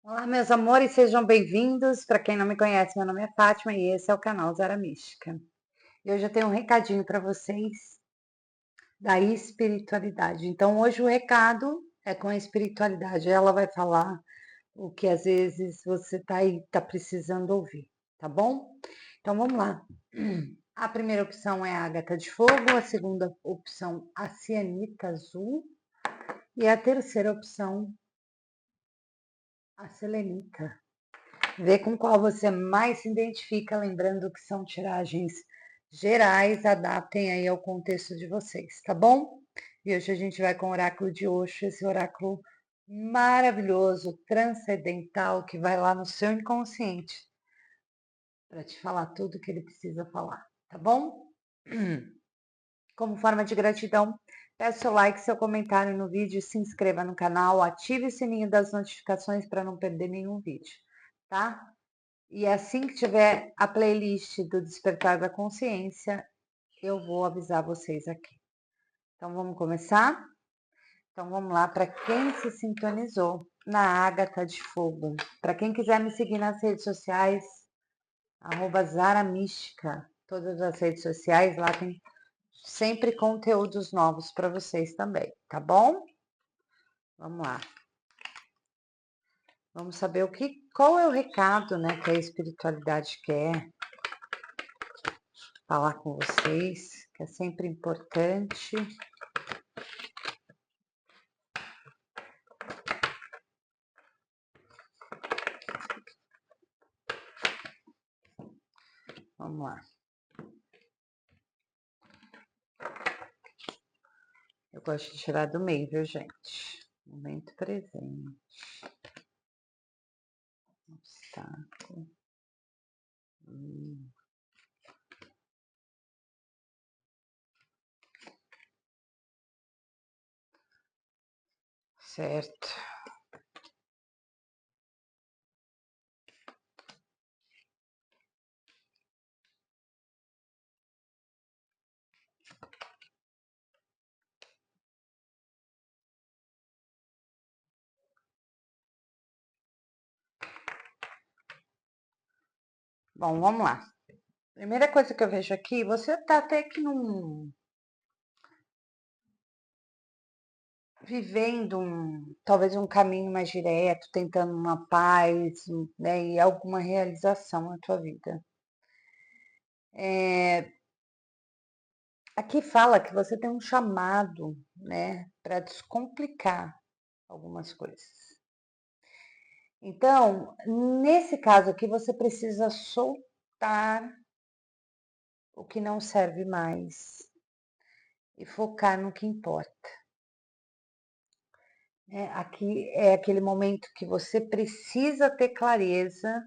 Olá, meus amores, sejam bem-vindos. Para quem não me conhece, meu nome é Fátima e esse é o canal Zara Mística. E hoje eu tenho um recadinho para vocês da espiritualidade. Então, hoje o recado é com a espiritualidade. Ela vai falar o que às vezes você tá precisando ouvir, tá bom? Então, vamos lá. A primeira opção é a ágata de fogo, a segunda opção a cianita azul e a terceira opção a selenita. Vê com qual você mais se identifica, lembrando que são tiragens gerais, adaptem aí ao contexto de vocês, tá bom? E hoje a gente vai com o oráculo de Osho, esse oráculo maravilhoso, transcendental, que vai lá no seu inconsciente para te falar tudo o que ele precisa falar, tá bom? Como forma de gratidão, peço seu like, seu comentário no vídeo, se inscreva no canal, ative o sininho das notificações para não perder nenhum vídeo, tá? E assim que tiver a playlist do Despertar da Consciência, eu vou avisar vocês aqui. Então vamos começar? Então vamos lá, para quem se sintonizou na Ágata de Fogo. Para quem quiser me seguir nas redes sociais, @Zara Mística. Todas as redes sociais, lá tem sempre conteúdos novos para vocês também, tá bom? Vamos lá. Vamos saber qual é o recado, né, que a espiritualidade quer falar com vocês, que é sempre importante. Vamos lá. Eu gosto de tirar do meio, viu, gente? Momento presente. Obstáculo. Certo. Bom, vamos lá. Primeira coisa que eu vejo aqui, você tá até que vivendo talvez um caminho mais direto, tentando uma paz, né, e alguma realização na tua vida. Aqui fala que você tem um chamado, né, para descomplicar algumas coisas. Então, nesse caso aqui, você precisa soltar o que não serve mais e focar no que importa. Aqui é aquele momento que você precisa ter clareza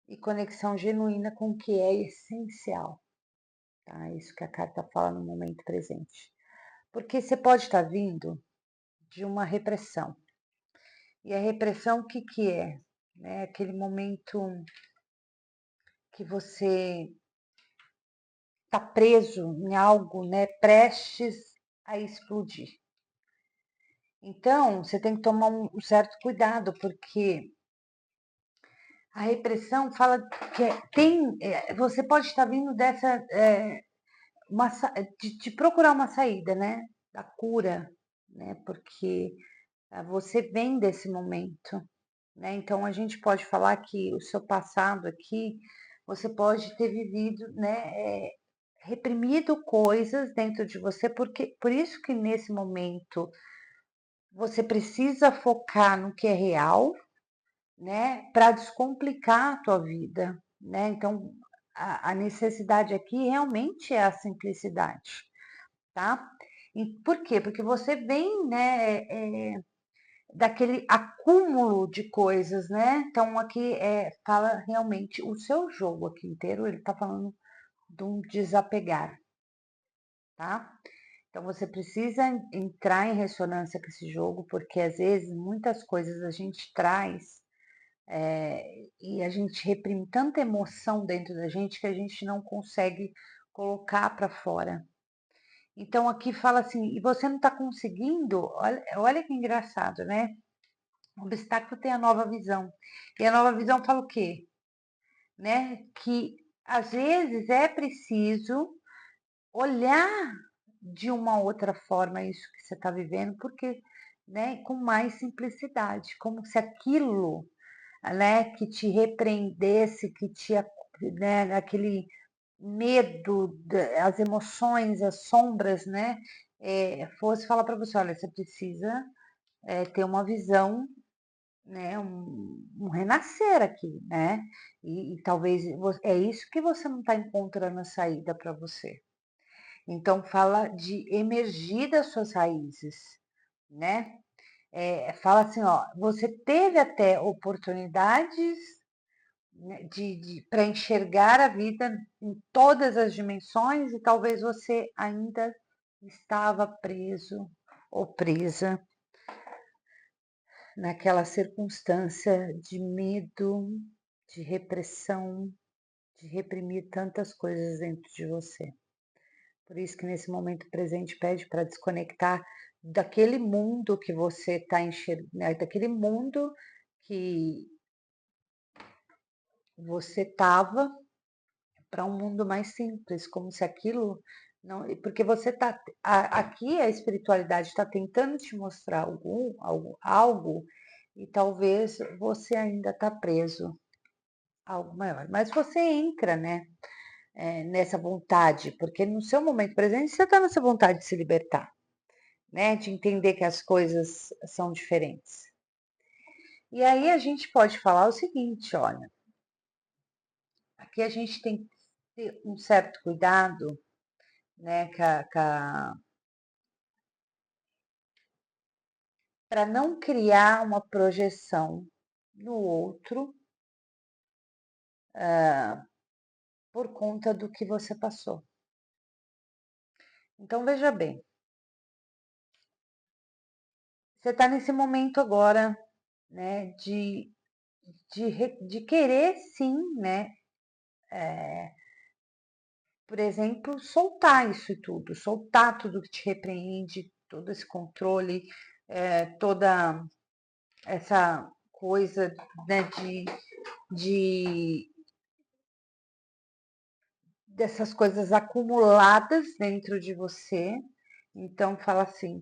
e conexão genuína com o que é essencial. Tá? Isso que a carta fala no momento presente. Porque você pode estar vindo de uma repressão. E a repressão, o que que é? Aquele momento que você está preso em algo, né, prestes a explodir. Então, você tem que tomar um certo cuidado, porque a repressão fala que você pode estar vindo dessa, de procurar uma saída, né, da cura, né, porque você vem desse momento, né, então a gente pode falar que o seu passado aqui, você pode ter vivido, né, reprimido coisas dentro de você, porque por isso que nesse momento você precisa focar no que é real, né, para descomplicar a tua vida, né? Então a necessidade aqui realmente é a simplicidade, tá? E por quê? Porque você vem, né, daquele acúmulo de coisas, né? Então aqui fala realmente o seu jogo aqui inteiro, ele tá falando de um desapegar, tá? Então você precisa entrar em ressonância com esse jogo, porque às vezes muitas coisas a gente traz e a gente reprime tanta emoção dentro da gente que a gente não consegue colocar para fora. Então aqui fala assim, e você não está conseguindo, olha que engraçado, né? O obstáculo tem a nova visão. E a nova visão fala o quê? Né? Que às vezes é preciso olhar de uma outra forma isso que você está vivendo, porque, né, com mais simplicidade, como se aquilo, né, que te repreendesse, que te, né, aquele medo, as emoções, as sombras, né, fosse falar para você, olha, você precisa ter uma visão, né, um renascer aqui, né, e talvez é isso que você não está encontrando a saída para você. Então fala de emergir das suas raízes, né? Fala assim, ó, você teve até oportunidades, né, para enxergar a vida em todas as dimensões e talvez você ainda estava preso ou presa naquela circunstância de medo, de repressão, de reprimir tantas coisas dentro de você. Por isso que nesse momento presente pede para desconectar daquele mundo que você está enxergando, né, daquele mundo que você estava, para um mundo mais simples, como se aquilo não, porque você está aqui a espiritualidade está tentando te mostrar algo e talvez você ainda está preso a algo maior. Mas você entra, né, nessa vontade, porque no seu momento presente você está nessa vontade de se libertar, né, de entender que as coisas são diferentes. E aí a gente pode falar o seguinte, olha, aqui a gente tem que ter um certo cuidado, né, para não criar uma projeção no outro por conta do que você passou. Então veja bem, você está nesse momento agora, né, de querer sim, né, por exemplo, soltar isso tudo, soltar tudo que te repreende, todo esse controle, toda essa coisa, né, de dessas coisas acumuladas dentro de você. Então fala assim.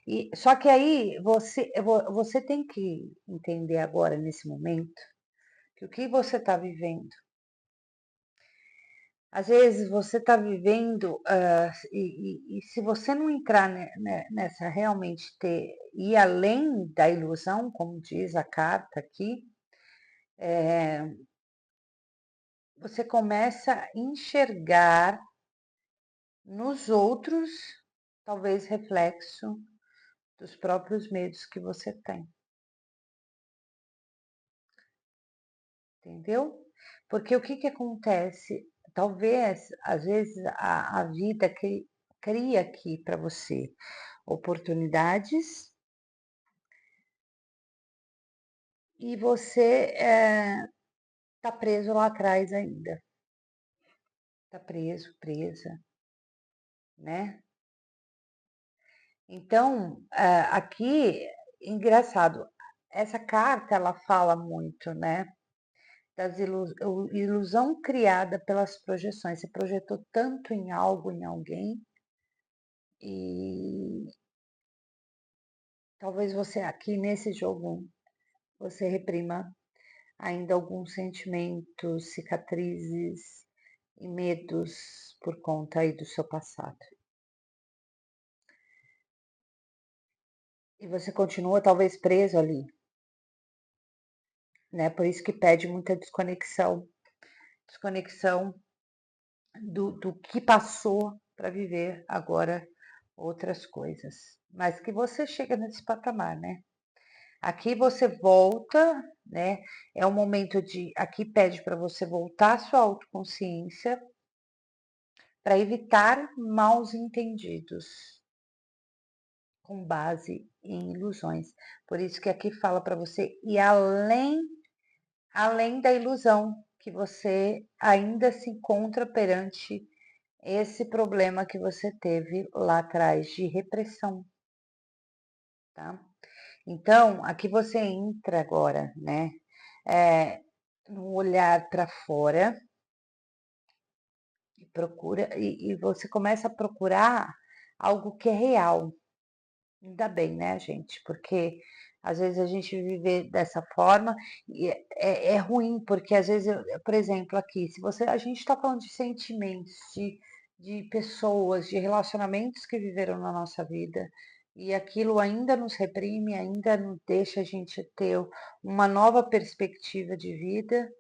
E só que aí você tem que entender agora nesse momento que o que você está vivendo. Às vezes você está vivendo e se você não entrar nessa realmente ir além da ilusão, como diz a carta aqui, você começa a enxergar nos outros, talvez reflexo dos próprios medos que você tem. Entendeu? Porque o que acontece? Talvez, às vezes, a vida cria aqui para você oportunidades e você está preso lá atrás ainda. Está preso, presa, né? Então, aqui, engraçado, essa carta ela fala muito, né? Das ilusão criada pelas projeções. Você projetou tanto em algo, em alguém, e talvez você aqui nesse jogo você reprima ainda alguns sentimentos, cicatrizes e medos por conta aí do seu passado. E você continua talvez preso ali, né? Por isso que pede muita desconexão, desconexão do que passou para viver agora outras coisas. Mas que você chega nesse patamar, né? Aqui você volta, né? É um momento de. Aqui pede para você voltar à sua autoconsciência para evitar maus entendidos com base em ilusões. Por isso que aqui fala para você ir além da ilusão que você ainda se encontra perante esse problema que você teve lá atrás de repressão, tá? Então, aqui você entra agora, né? No olhar para fora e procura, e você começa a procurar algo que é real. Ainda bem, né, gente? Porque às vezes a gente vive dessa forma e é ruim, porque às vezes, por exemplo, aqui, se você, a gente está falando de sentimentos, de pessoas, de relacionamentos que viveram na nossa vida, e aquilo ainda nos reprime, ainda não deixa a gente ter uma nova perspectiva de vida,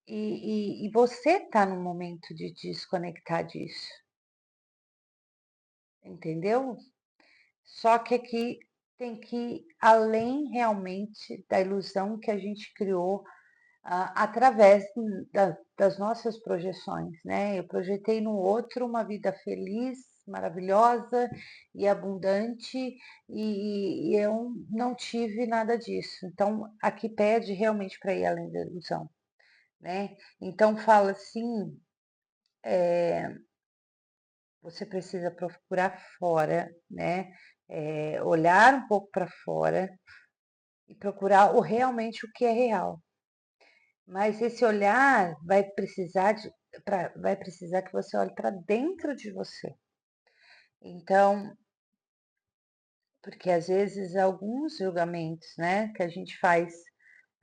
e você está no momento de desconectar disso, entendeu? Só que aqui tem que ir além realmente da ilusão que a gente criou através das nossas projeções, né? Eu projetei no outro uma vida feliz, maravilhosa e abundante, e eu não tive nada disso. Então, aqui pede realmente para ir além da ilusão, né? Então, fala assim, você precisa procurar fora, né? Olhar um pouco para fora e procurar realmente o que é real. Mas esse olhar vai precisar que você olhe para dentro de você. Então, porque às vezes alguns julgamentos, né, que a gente faz,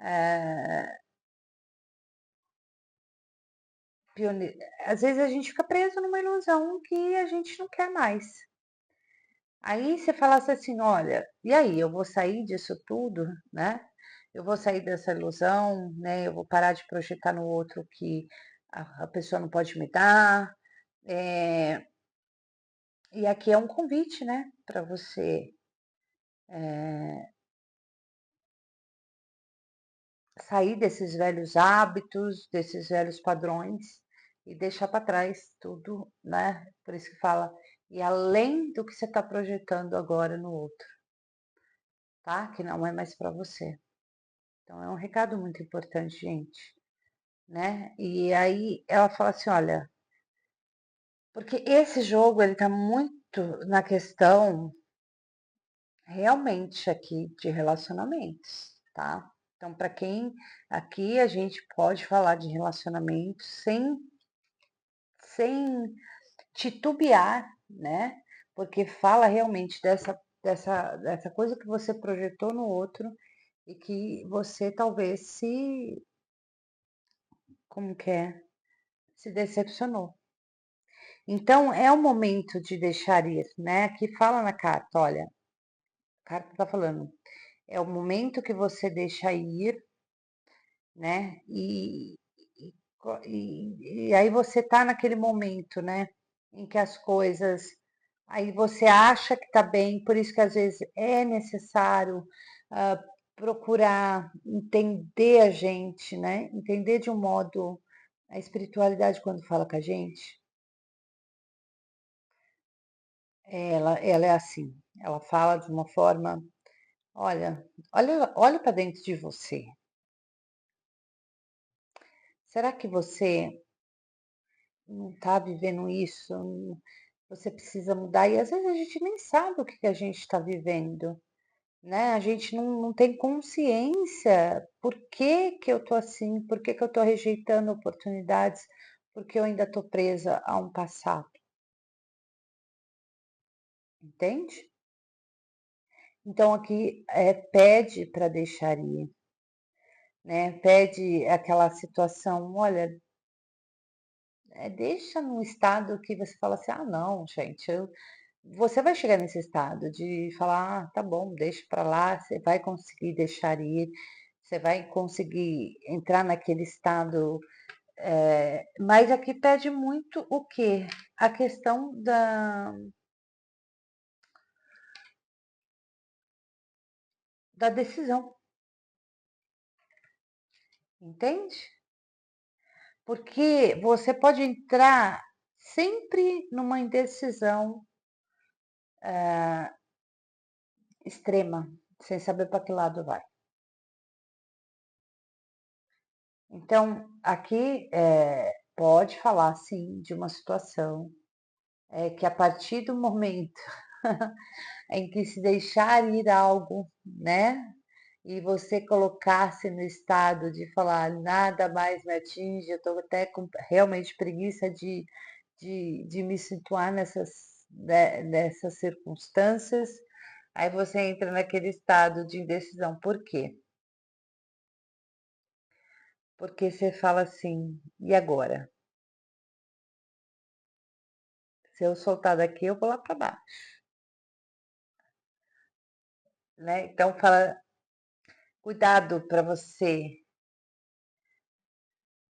eh, às vezes a gente fica preso numa ilusão que a gente não quer mais. Aí você falasse assim, olha, e aí, eu vou sair disso tudo, né? Eu vou sair dessa ilusão, né? Eu vou parar de projetar no outro que a pessoa não pode me dar. É, e aqui é um convite, né? Para você sair desses velhos hábitos, desses velhos padrões e deixar para trás tudo, né? Por isso que fala, e além do que você está projetando agora no outro, tá? Que não é mais para você. Então é um recado muito importante, gente, né? E aí ela fala assim, olha, porque esse jogo ele tá muito na questão realmente aqui de relacionamentos, tá? Então, para quem aqui a gente pode falar de relacionamentos sem titubear, né? Porque fala realmente dessa coisa que você projetou no outro e que você talvez como que é? Se decepcionou. Então, é o momento de deixar ir, né? Que fala na carta, olha, a carta está falando, é o momento que você deixa ir, né? E aí você tá naquele momento, né? Em que as coisas, aí você acha que tá bem, por isso que às vezes é necessário ah, procurar entender a gente, né? Entender de um modo a espiritualidade quando fala com a gente. Ela é assim, ela fala de uma forma, olha para dentro de você. Será que você não está vivendo isso? Você precisa mudar. E às vezes a gente nem sabe o que que a gente está vivendo, né? A gente não tem consciência por que que eu tô assim, por que que eu tô rejeitando oportunidades, porque eu ainda tô presa a um passado, entende? Então aqui pede para deixar ir, né? Pede aquela situação, olha, deixa num estado que você fala assim, ah, não, gente, você vai chegar nesse estado de falar, ah, tá bom, deixa para lá, você vai conseguir deixar ir, você vai conseguir entrar naquele estado, mas aqui pede muito o quê? A questão da decisão, entende? Porque você pode entrar sempre numa indecisão extrema, sem saber para que lado vai. Então, aqui pode falar, sim, de uma situação que a partir do momento em que se deixar ir algo, né? E você colocar-se no estado de falar nada mais me atinge, eu estou até com realmente preguiça de me situar nessas circunstâncias. Aí você entra naquele estado de indecisão. Por quê? Porque você fala assim, e agora? Se eu soltar daqui, eu vou lá para baixo, né? Então fala, cuidado para você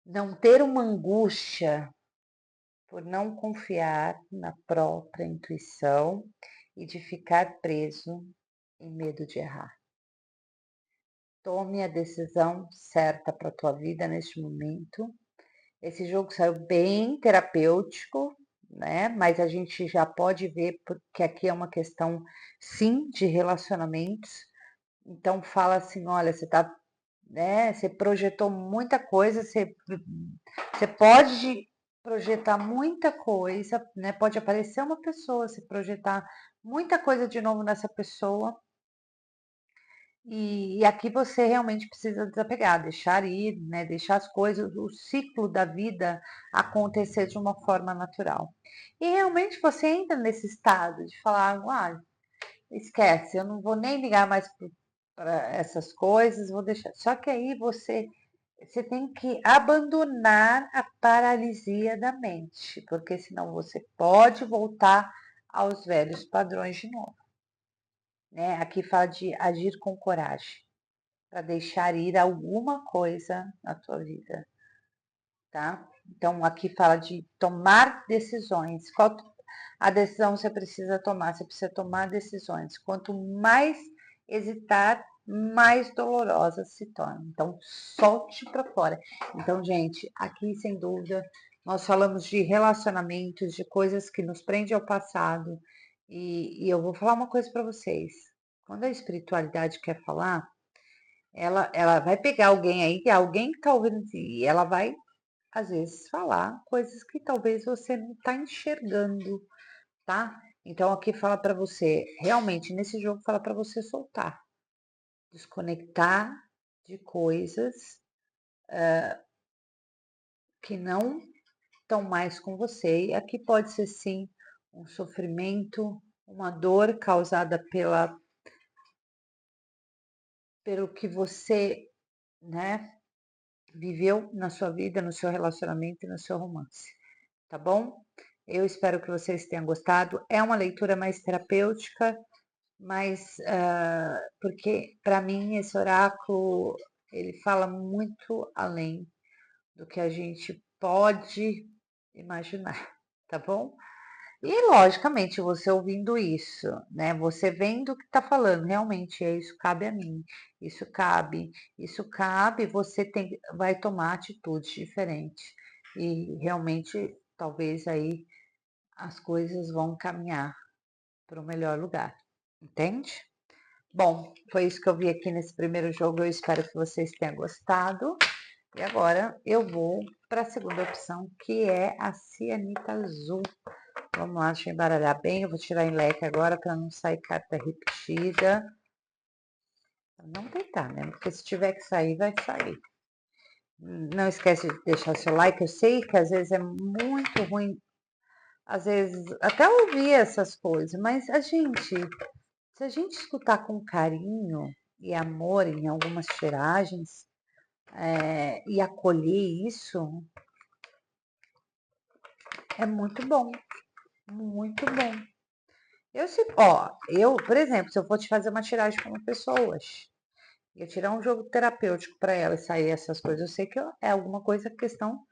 não ter uma angústia por não confiar na própria intuição e de ficar preso em medo de errar. Tome a decisão certa para a tua vida neste momento. Esse jogo saiu bem terapêutico, né? Mas a gente já pode ver que aqui é uma questão, sim, de relacionamentos. Então fala assim, olha, você tá, né? Você projetou muita coisa, você pode projetar muita coisa, né? Pode aparecer uma pessoa, se projetar muita coisa de novo nessa pessoa. E aqui você realmente precisa desapegar, deixar ir, né? Deixar as coisas, o ciclo da vida acontecer de uma forma natural. E realmente você entra nesse estado de falar, ah, esquece, eu não vou nem ligar mais para essas coisas, vou deixar. Só que aí você tem que abandonar a paralisia da mente, porque senão você pode voltar aos velhos padrões de novo, né? Aqui fala de agir com coragem para deixar ir alguma coisa na tua vida, tá? Então aqui fala de tomar decisões. Qual a decisão você precisa tomar? Você precisa tomar decisões. Quanto mais hesitar, mais dolorosa se torna. Então solte para fora. Então, gente, aqui sem dúvida nós falamos de relacionamentos, de coisas que nos prendem ao passado. E eu vou falar uma coisa para vocês. Quando a espiritualidade quer falar, ela vai pegar alguém aí, alguém que está ouvindo, e ela vai, às vezes, falar coisas que talvez você não está enxergando, tá? Então aqui fala para você, realmente, nesse jogo fala para você soltar, desconectar de coisas que não estão mais com você. E aqui pode ser sim um sofrimento, uma dor causada pelo que você, né, viveu na sua vida, no seu relacionamento e no seu romance, tá bom? Eu espero que vocês tenham gostado. É uma leitura mais terapêutica, mas porque para mim esse oráculo ele fala muito além do que a gente pode imaginar, tá bom? E logicamente você ouvindo isso, né? Você vendo o que está falando, realmente isso cabe a mim, isso cabe, você vai tomar atitudes diferentes e realmente talvez aí as coisas vão caminhar para o melhor lugar, entende? Bom, foi isso que eu vi aqui nesse primeiro jogo. Eu espero que vocês tenham gostado. E agora eu vou para a segunda opção, que é a cianita azul. Vamos lá, deixa eu embaralhar bem. Eu vou tirar em leque agora para não sair carta repetida. Não tentar, né? Porque se tiver que sair, vai sair. Não esquece de deixar seu like. Eu sei que às vezes é muito ruim, às vezes até ouvir essas coisas, mas se a gente escutar com carinho e amor em algumas tiragens e acolher isso, é muito bom, muito bom. Por exemplo, se eu for te fazer uma tiragem com uma pessoa hoje, eu tirar um jogo terapêutico para ela e sair essas coisas, eu sei que é alguma coisa, questão,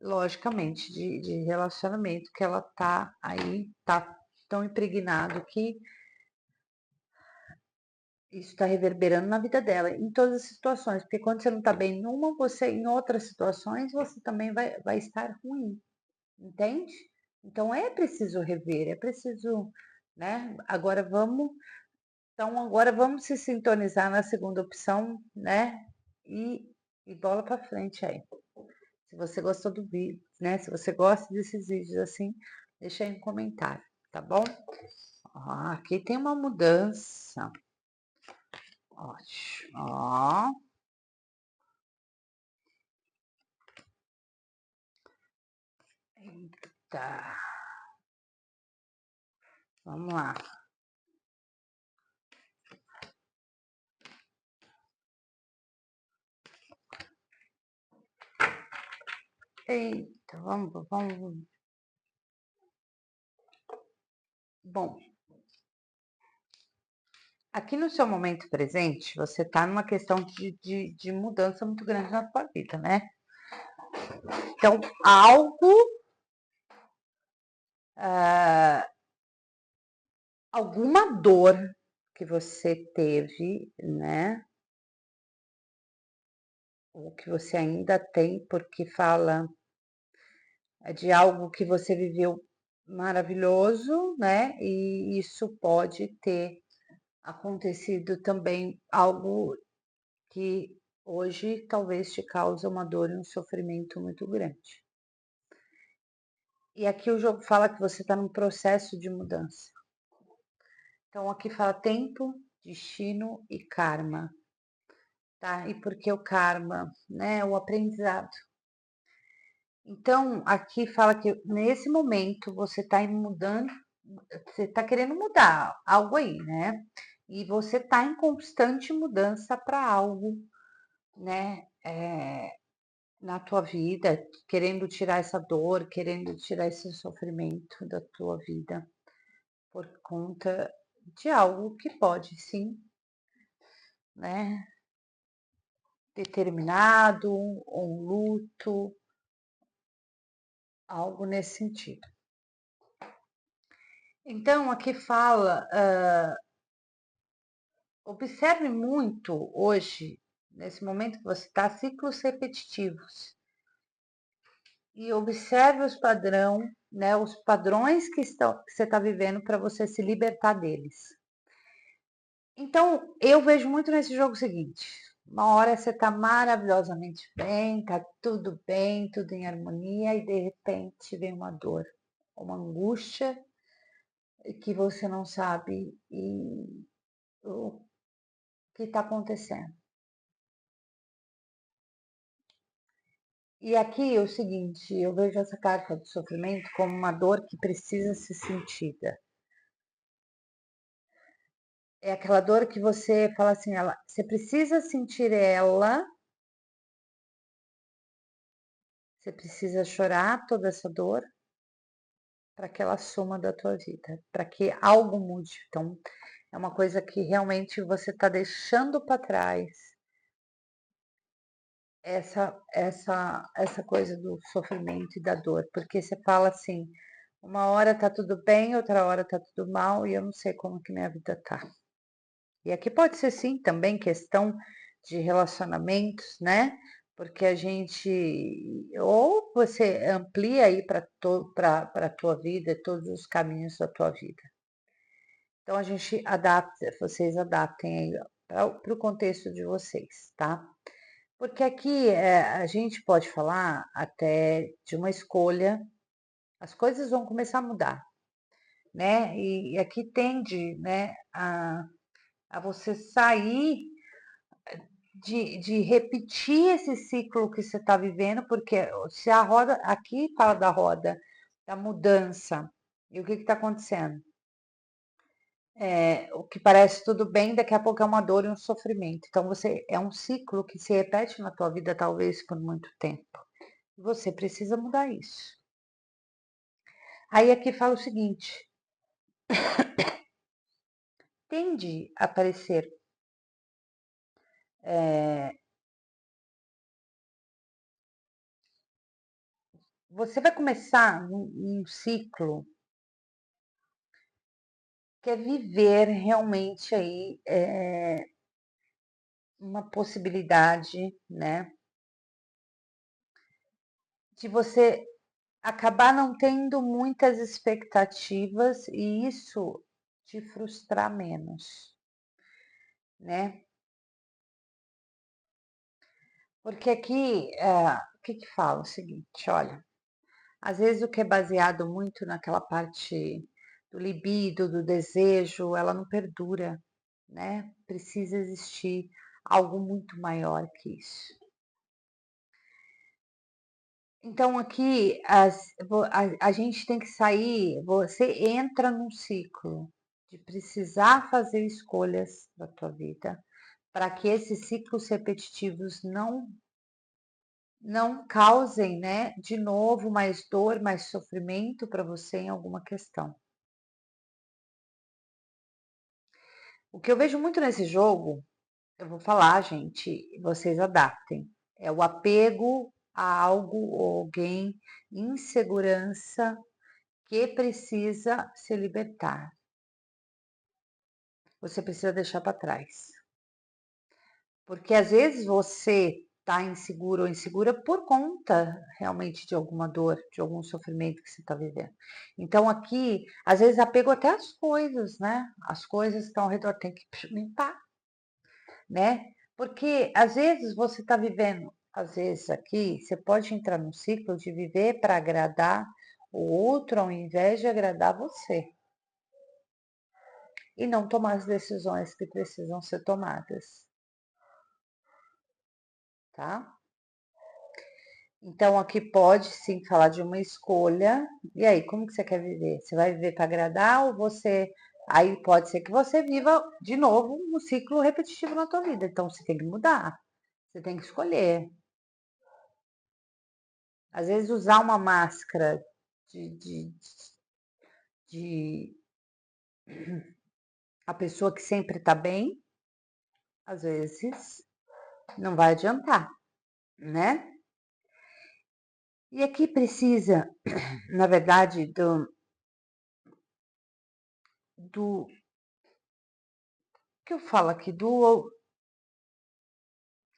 logicamente, de relacionamento, que ela tá aí, tá tão impregnado que isso está reverberando na vida dela, em todas as situações, porque quando você não está bem numa, você em outras situações, você também vai estar ruim, entende? Então é preciso rever, é preciso, né? Agora vamos se sintonizar na segunda opção, né? E bola para frente aí. Se você gostou do vídeo, né? Se você gosta desses vídeos assim, deixa aí um comentário, tá bom? Ó, aqui tem uma mudança. Ótimo. Ó. Eita. Vamos lá. Eita, vamos. Bom, aqui no seu momento presente, você está numa questão de mudança muito grande na sua vida, né? Então, alguma dor que você teve, né? Ou que você ainda tem, porque fala de algo que você viveu maravilhoso, né? E isso pode ter acontecido também algo que hoje talvez te cause uma dor e um sofrimento muito grande. E aqui o jogo fala que você está num processo de mudança. Então aqui fala tempo, destino e karma, tá? E por que o karma, né? O aprendizado. Então aqui fala que nesse momento você está mudando, você está querendo mudar algo aí, né? E você está em constante mudança para algo, né? Na tua vida, querendo tirar essa dor, querendo tirar esse sofrimento da tua vida por conta de algo que pode sim, né, determinado, um luto, algo nesse sentido. Então, aqui fala, observe muito hoje, nesse momento que você está, ciclos repetitivos. E observe né, os padrões que você está vivendo para você se libertar deles. Então, eu vejo muito nesse jogo o seguinte: uma hora você tá maravilhosamente bem, tá tudo bem, tudo em harmonia, e de repente vem uma dor, uma angústia que você não sabe o que está acontecendo. E aqui é o seguinte, eu vejo essa carta do sofrimento como uma dor que precisa ser sentida. É aquela dor que você fala assim, você precisa sentir ela, você precisa chorar toda essa dor para que ela suma da tua vida, para que algo mude. Então, é uma coisa que realmente você está deixando para trás essa coisa do sofrimento e da dor, porque você fala assim, uma hora tá tudo bem, outra hora tá tudo mal e eu não sei como que minha vida tá. E aqui pode ser sim também questão de relacionamentos, né? Porque a gente, ou você amplia aí para a tua vida, todos os caminhos da tua vida. Então a gente adapta, vocês adaptem aí para o contexto de vocês, tá? Porque aqui a gente pode falar até de uma escolha, as coisas vão começar a mudar, né? E aqui tende, né, a você sair de repetir esse ciclo que você está vivendo, porque se a roda, aqui fala da roda, da mudança, e o que está acontecendo? O que parece tudo bem, daqui a pouco é uma dor e um sofrimento. Então você é um ciclo que se repete na tua vida talvez por muito tempo. Você precisa mudar isso. Aí aqui fala o seguinte: tende a aparecer você vai começar um ciclo que é viver realmente aí uma possibilidade, né, de você acabar não tendo muitas expectativas e isso te frustrar menos, né? Porque aqui, o que que fala? O seguinte, olha, às vezes o que é baseado muito naquela parte do libido, do desejo, ela não perdura, né? Precisa existir algo muito maior que isso. Então aqui a gente tem que sair, você entra num ciclo de precisar fazer escolhas da tua vida para que esses ciclos repetitivos não causem, né, de novo mais dor, mais sofrimento para você em alguma questão. O que eu vejo muito nesse jogo, eu vou falar, gente, vocês adaptem. É o apego a algo ou alguém, insegurança que precisa se libertar. Você precisa deixar para trás. Porque às vezes você está inseguro ou insegura por conta realmente de alguma dor, de algum sofrimento que você está vivendo. Então aqui, às vezes apego até às coisas, né? As coisas que estão ao redor tem que limpar, né? Porque às vezes você está vivendo, às vezes aqui, você pode entrar num ciclo de viver para agradar o outro ao invés de agradar você. E não tomar as decisões que precisam ser tomadas, tá? Então aqui pode sim falar de uma escolha. E aí, como que você quer viver? Você vai viver para agradar ou você. Aí pode ser que você viva de novo um ciclo repetitivo na tua vida. Então você tem que mudar. Você tem que escolher. Às vezes usar uma máscara de, de, de a pessoa que sempre tá bem, às vezes não vai adiantar, né? E aqui precisa, na verdade, do que eu falo aqui,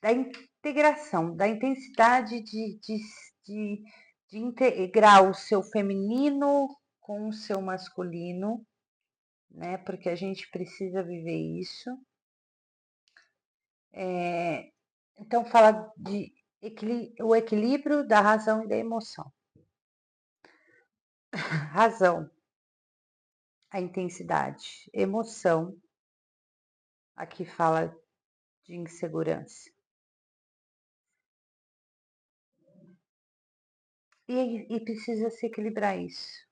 da integração, da intensidade de, de integrar o seu feminino com o seu masculino, né? Porque a gente precisa viver isso. Então fala de o equilíbrio da razão e da emoção. Razão, a intensidade. Emoção, aqui fala de insegurança. E precisa se equilibrar isso.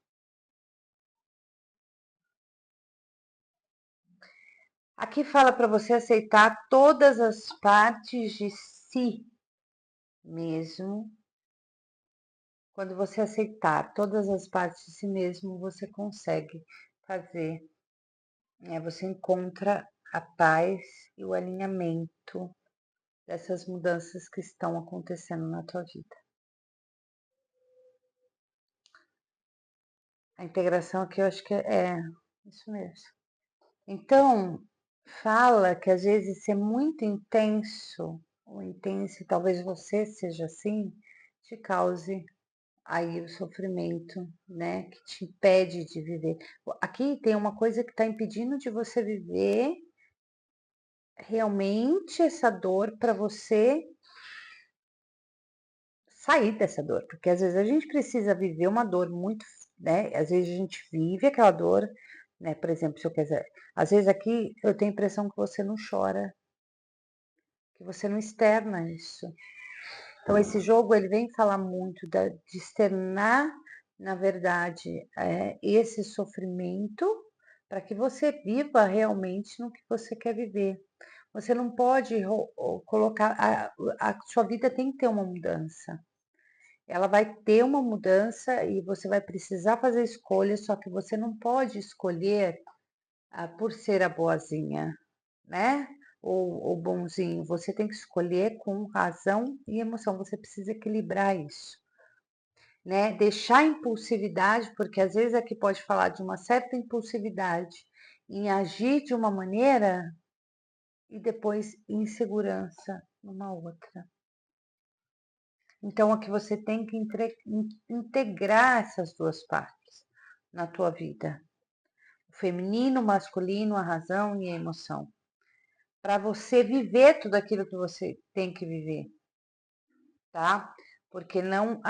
Aqui fala para você aceitar todas as partes de si mesmo. Quando você aceitar todas as partes de si mesmo, você consegue fazer, né? Você encontra a paz e o alinhamento dessas mudanças que estão acontecendo na tua vida. A integração aqui eu acho que é isso mesmo. Então, fala que às vezes ser muito intenso, ou intenso, talvez você seja assim, te cause aí o sofrimento, né, que te impede de viver. Aqui tem uma coisa que está impedindo de você viver realmente essa dor para você sair dessa dor, porque às vezes a gente precisa viver uma dor muito, né? Às vezes a gente vive aquela dor, né? Por exemplo, se eu quiser, às vezes aqui eu tenho a impressão que você não chora, que você não externa isso. Então esse jogo ele vem falar muito de externar, na verdade, esse sofrimento para que você viva realmente no que você quer viver. Você não pode colocar, a sua vida tem que ter uma mudança. Ela vai ter uma mudança e você vai precisar fazer escolhas, só que você não pode escolher por ser a boazinha, né? Ou bonzinho. Você tem que escolher com razão e emoção. Você precisa equilibrar isso, né? Deixar a impulsividade, porque às vezes aqui pode falar de uma certa impulsividade em agir de uma maneira e depois insegurança numa outra. Então, aqui você tem que integrar essas duas partes na tua vida. O feminino, o masculino, a razão e a emoção. Para você viver tudo aquilo que você tem que viver, tá? Porque não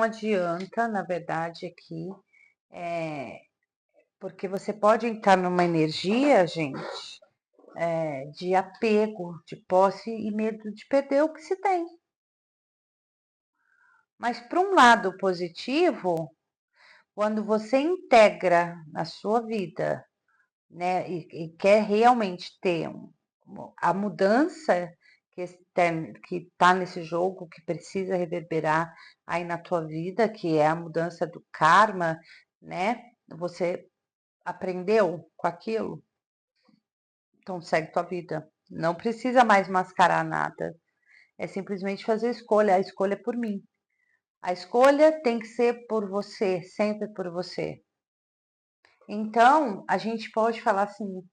adianta, na verdade, aqui, Porque você pode entrar numa energia, gente, de apego, de posse e medo de perder o que se tem. Mas para um lado positivo, quando você integra na sua vida, né, e quer realmente ter a mudança que está nesse jogo, que precisa reverberar aí na tua vida, que é a mudança do karma, né? Você aprendeu com aquilo, então segue tua vida. Não precisa mais mascarar nada. É simplesmente fazer a escolha. A escolha é por mim. A escolha tem que ser por você, sempre por você. Então, a gente pode falar assim,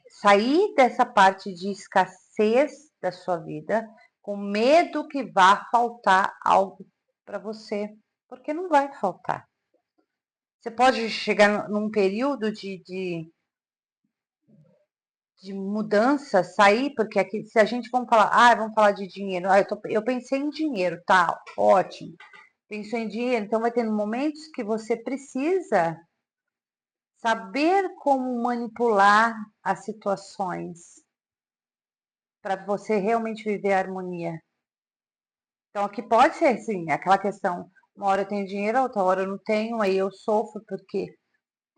sair dessa parte de escassez da sua vida, com medo que vá faltar algo para você, porque não vai faltar. Você pode chegar num período de mudança, sair, porque aqui, se a gente vamos falar de dinheiro, eu pensei em dinheiro, tá, ótimo, pensou em dinheiro, então vai ter momentos que você precisa saber como manipular as situações para você realmente viver a harmonia. Então aqui pode ser sim, aquela questão, uma hora eu tenho dinheiro, outra hora eu não tenho, aí eu sofro, porque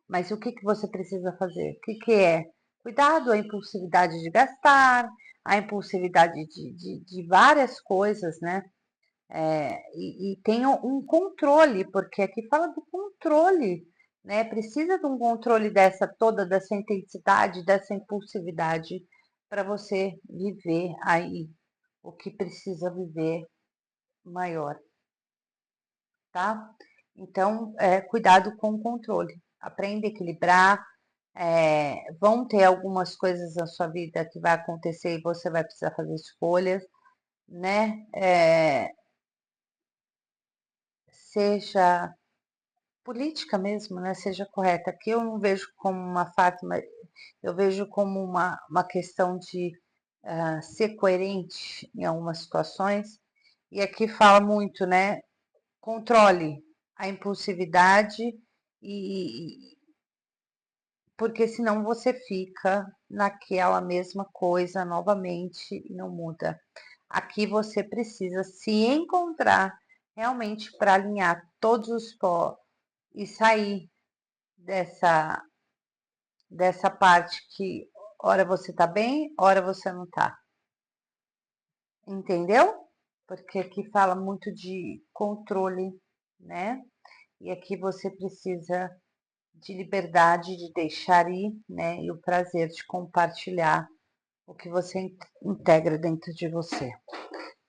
mas o que você precisa fazer? O que é? Cuidado, a impulsividade de gastar, a impulsividade de várias coisas, né? E tem um controle, porque aqui fala do controle, né? Precisa de um controle toda dessa intensidade, dessa impulsividade, para você viver aí o que precisa viver maior, tá? Então, cuidado com o controle. Aprenda a equilibrar. Vão ter algumas coisas na sua vida que vai acontecer e você vai precisar fazer escolhas, né? Seja política mesmo, né? Seja correta. Aqui eu não vejo como uma Fátima, eu vejo como uma questão de ser coerente em algumas situações. E aqui fala muito, né? Controle a impulsividade e porque senão você fica naquela mesma coisa novamente e não muda. Aqui você precisa se encontrar realmente para alinhar todos os pó e sair dessa parte que hora você tá bem, hora você não tá. Entendeu? Porque aqui fala muito de controle, né? E aqui você precisa de liberdade de deixar ir, né? E o prazer de compartilhar o que você integra dentro de você.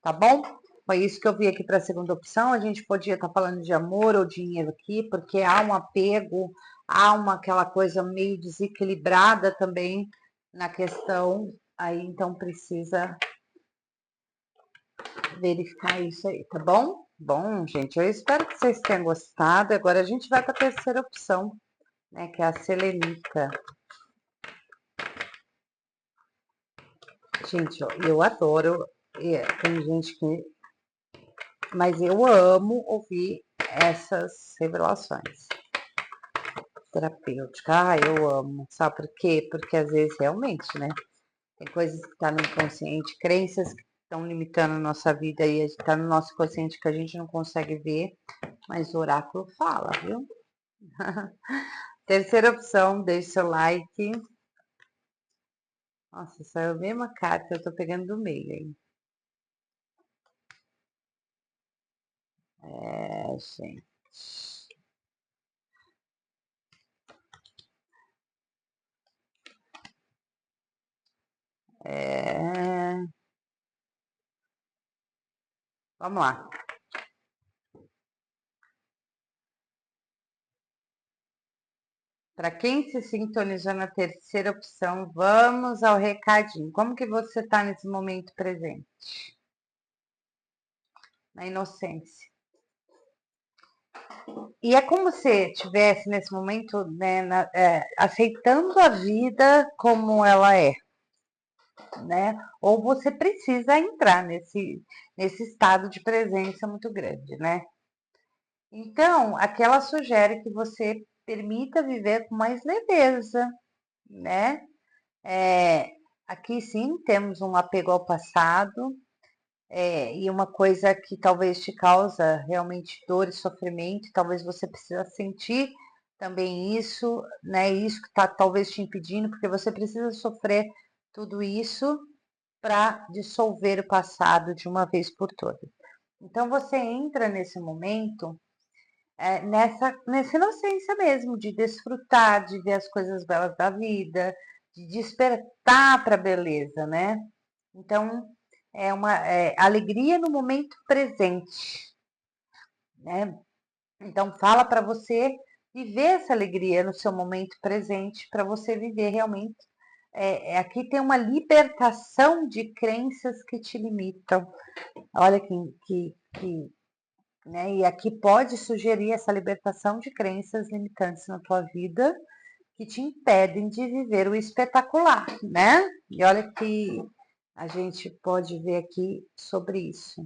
Tá bom? Foi isso que eu vi aqui para a segunda opção. A gente podia estar falando de amor ou dinheiro aqui, porque há um apego, há aquela coisa meio desequilibrada também na questão. Aí então precisa verificar isso aí, tá bom? Bom, gente, eu espero que vocês tenham gostado. Agora a gente vai para a terceira opção, né? Que é a Selenita. Gente, eu adoro. Tem gente que. Mas eu amo ouvir essas revelações terapêuticas. Eu amo. Sabe por quê? Porque às vezes realmente, né? Tem coisas que estão no inconsciente, crenças que estão limitando a nossa vida e está no nosso consciente que a gente não consegue ver, mas o oráculo fala, viu? Terceira opção, deixe seu like. Nossa, saiu a mesma carta, eu tô pegando do meio, hein? Gente. Vamos lá. Para quem se sintonizou na terceira opção, vamos ao recadinho. Como que você está nesse momento presente? Na inocência. E é como se estivesse nesse momento, né, aceitando a vida como ela é, né? Ou você precisa entrar nesse estado de presença muito grande, né? Então, aqui ela sugere que você permita viver com mais leveza, né? Aqui sim temos um apego ao passado, e uma coisa que talvez te causa realmente dor e sofrimento, talvez você precisa sentir também isso, né? Isso que está talvez te impedindo, porque você precisa sofrer tudo isso para dissolver o passado de uma vez por todas. Então você entra nesse momento nessa inocência mesmo, de desfrutar, de ver as coisas belas da vida, de despertar para a beleza, né? Então é uma alegria no momento presente, né? Então fala para você viver essa alegria no seu momento presente, para você viver realmente. Aqui tem uma libertação de crenças que te limitam. Olha que né? E aqui pode sugerir essa libertação de crenças limitantes na tua vida que te impedem de viver o espetacular, né? E olha que a gente pode ver aqui sobre isso.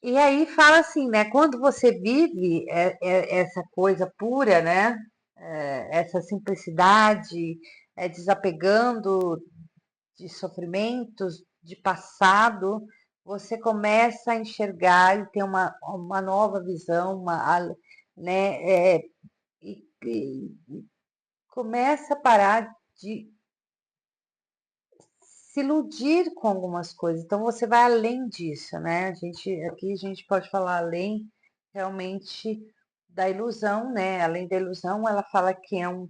E aí fala assim, né? Quando você vive essa coisa pura, né? Essa simplicidade, desapegando de sofrimentos, de passado, você começa a enxergar e ter uma nova visão, né? E começa a parar de se iludir com algumas coisas. Então você vai além disso, né? Aqui a gente pode falar além realmente da ilusão, né? Além da ilusão, ela fala que é um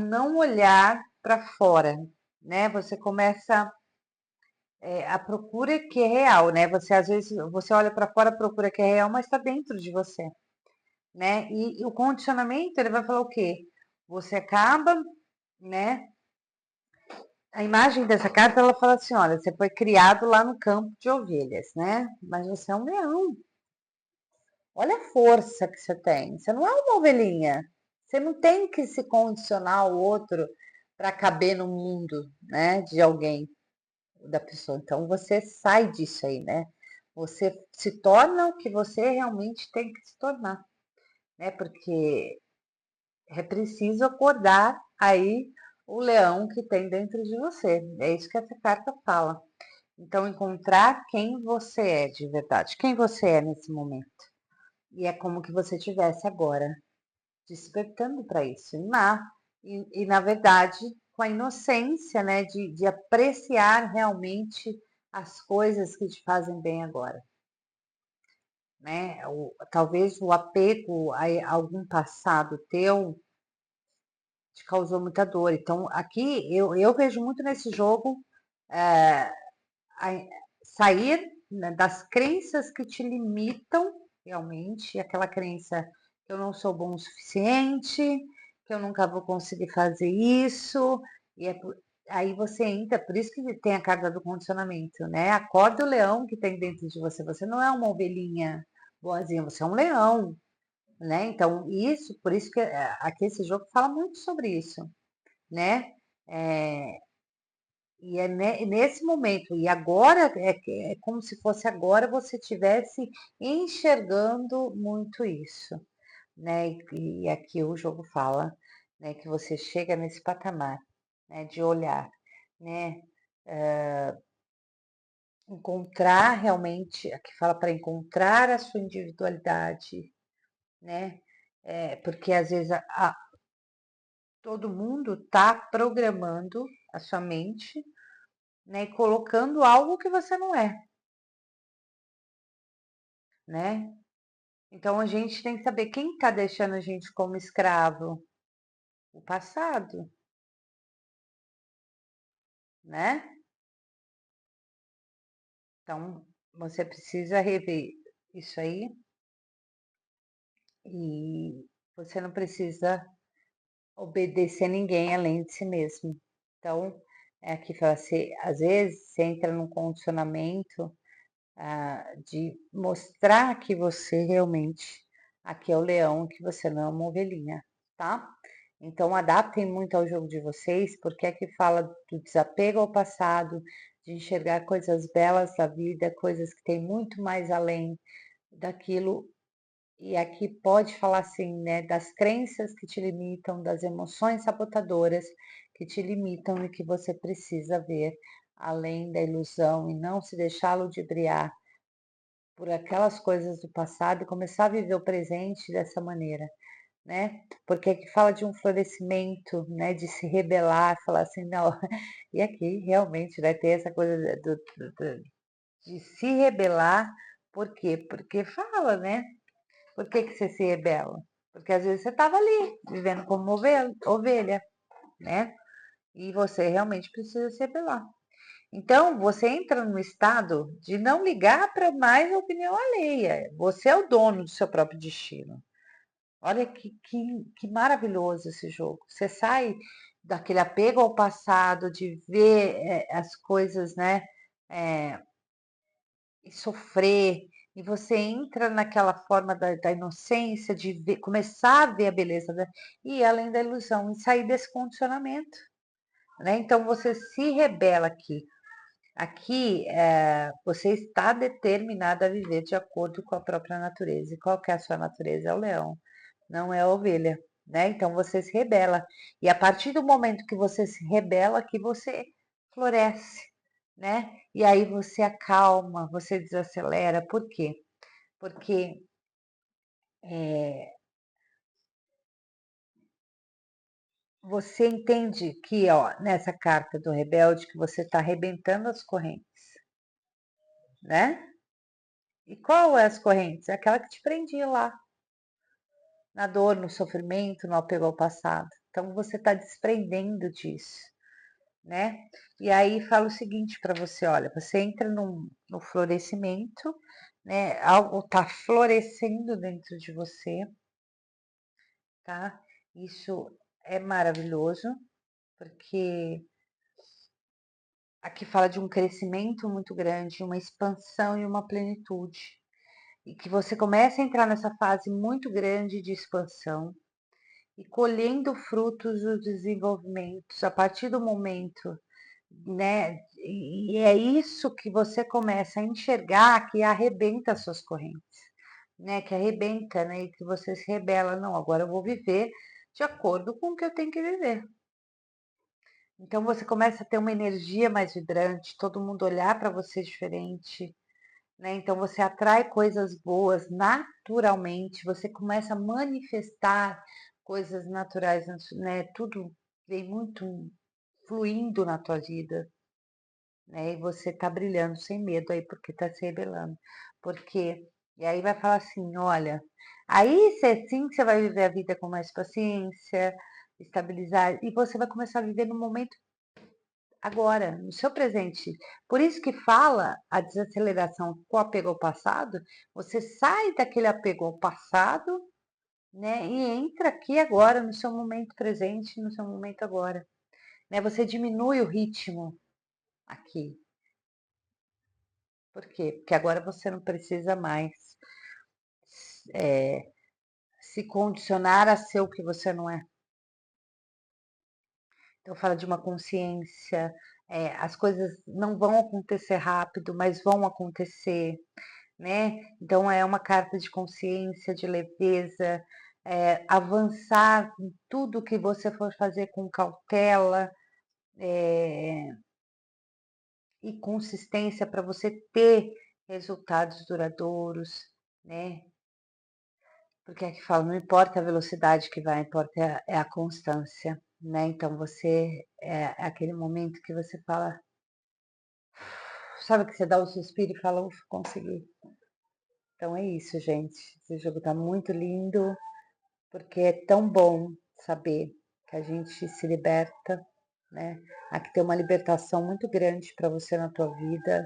não olhar para fora, né? Você começa a procura que é real, né? Você às vezes você olha para fora, procura que é real, mas está dentro de você, né? E o condicionamento ele vai falar o quê? Você acaba, né? A imagem dessa carta ela fala assim, olha, você foi criado lá no campo de ovelhas, né? Mas você é um leão. Olha a força que você tem. Você não é uma ovelhinha. Você não tem que se condicionar ao outro para caber no mundo, né? De alguém. Da pessoa. Então você sai disso aí, né? Você se torna o que você realmente tem que se tornar, né? Porque é preciso acordar aí o leão que tem dentro de você. É isso que essa carta fala. Então encontrar quem você é de verdade, quem você é nesse momento. E é como que você tivesse agora despertando para isso. E na verdade, com a inocência, né, de apreciar realmente as coisas que te fazem bem agora. Né? Talvez o apego a algum passado teu te causou muita dor. Então, aqui eu vejo muito nesse jogo é, sair, né, das crenças que te limitam realmente, aquela crença que eu não sou bom o suficiente, que eu nunca vou conseguir fazer isso, e aí você entra, por isso que tem a carta do condicionamento, né? Acorda o leão que tem dentro de você, você não é uma ovelhinha boazinha, você é um leão, né? Então, por isso que aqui esse jogo fala muito sobre isso, né? É, e é nesse momento, e agora é como se fosse agora você estivesse enxergando muito isso, né? E aqui o jogo fala, né, que você chega nesse patamar, né, de olhar, né? Encontrar realmente, aqui fala para encontrar a sua individualidade, né? Porque às vezes todo mundo está programando a sua mente, né, e colocando algo que você não é, né? Então a gente tem que saber quem está deixando a gente como escravo. O passado, né? Então você precisa rever isso aí e você não precisa obedecer ninguém além de si mesmo. Então, aqui fala assim, às vezes você entra num condicionamento de mostrar que você realmente aqui é o leão, que você não é uma ovelhinha, tá? Então adaptem muito ao jogo de vocês, porque aqui fala do desapego ao passado, de enxergar coisas belas da vida, coisas que tem muito mais além daquilo E aqui pode falar assim, né, das crenças que te limitam, das emoções sabotadoras que te limitam e que você precisa ver além da ilusão e não se deixar ludibriar por aquelas coisas do passado e começar a viver o presente dessa maneira, né? Porque aqui fala de um florescimento, né, de se rebelar, falar assim, não, e aqui realmente vai ter essa coisa de se rebelar, por quê? Porque fala, né? Por que que você se rebela? Porque às vezes você estava ali, vivendo como ovelha, né? E você realmente precisa se rebelar. Então, você entra no estado de não ligar para mais a opinião alheia. Você é o dono do seu próprio destino. Olha que maravilhoso esse jogo. Você sai daquele apego ao passado, de ver as coisas, né? É, e sofrer, e você entra naquela forma da inocência, de ver, começar a ver a beleza, e além da ilusão, e sair desse condicionamento. Né? Então você se rebela aqui. Aqui você está determinada a viver de acordo com a própria natureza. E qual que é a sua natureza? É o leão, não é a ovelha. Né? Então você se rebela. E a partir do momento que você se rebela, que você floresce. Né? E aí você acalma, você desacelera. Por quê? Porque você entende que, ó, nessa carta do rebelde, que você está arrebentando as correntes, né? E qual é as correntes? É aquela que te prendia lá, na dor, no sofrimento, no apego ao passado. Então você está desprendendo disso, né? E aí fala o seguinte para você, olha, você entra no florescimento, né? Algo está florescendo dentro de você, tá? Isso é maravilhoso, porque aqui fala de um crescimento muito grande, uma expansão e uma plenitude. E que você começa a entrar nessa fase muito grande de expansão e colhendo frutos dos desenvolvimentos a partir do momento, né? E é isso que você começa a enxergar que arrebenta as suas correntes, né? Que arrebenta, né? E que você se rebela, não, agora eu vou viver de acordo com o que eu tenho que viver. Então você começa a ter uma energia mais vibrante, todo mundo olhar para você diferente, né? Então você atrai coisas boas naturalmente, você começa a manifestar coisas naturais, né? Tudo vem muito fluindo na tua vida, né? E você tá brilhando sem medo aí porque tá se rebelando. Porque e aí vai falar assim, olha, aí sim você vai viver a vida com mais paciência, estabilizar e você vai começar a viver no momento agora, no seu presente. Por isso que fala a desaceleração com apego ao passado, você sai daquele apego ao passado, né, e entra aqui agora, no seu momento presente, no seu momento agora. Né, você diminui o ritmo aqui. Por quê? Porque agora você não precisa mais se condicionar a ser o que você não é. Então fala de uma consciência, as coisas não vão acontecer rápido, mas vão acontecer. Né? Então é uma carta de consciência, de leveza, avançar em tudo que você for fazer com cautela e consistência para você ter resultados duradouros, né? Porque aqui fala, não importa a velocidade que vai, importa é a constância, né? Então você é aquele momento que você fala, sabe que você dá o suspiro e fala, ufa, consegui. Então é isso, gente. Esse jogo tá muito lindo. Porque é tão bom saber que a gente se liberta, né? Aqui tem uma libertação muito grande para você na tua vida.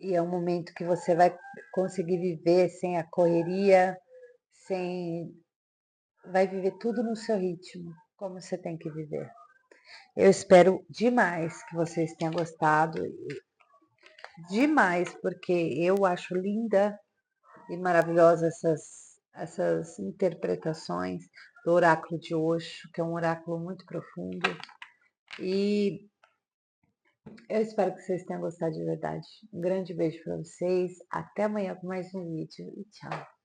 E é um momento que você vai conseguir viver sem a correria, sem. Vai viver tudo no seu ritmo, como você tem que viver. Eu espero demais que vocês tenham gostado, demais, porque eu acho linda e maravilhosa essas interpretações do oráculo de Osho, que é um oráculo muito profundo. E Eu espero que vocês tenham gostado de verdade. Um grande beijo para vocês. Até amanhã com mais um vídeo e tchau.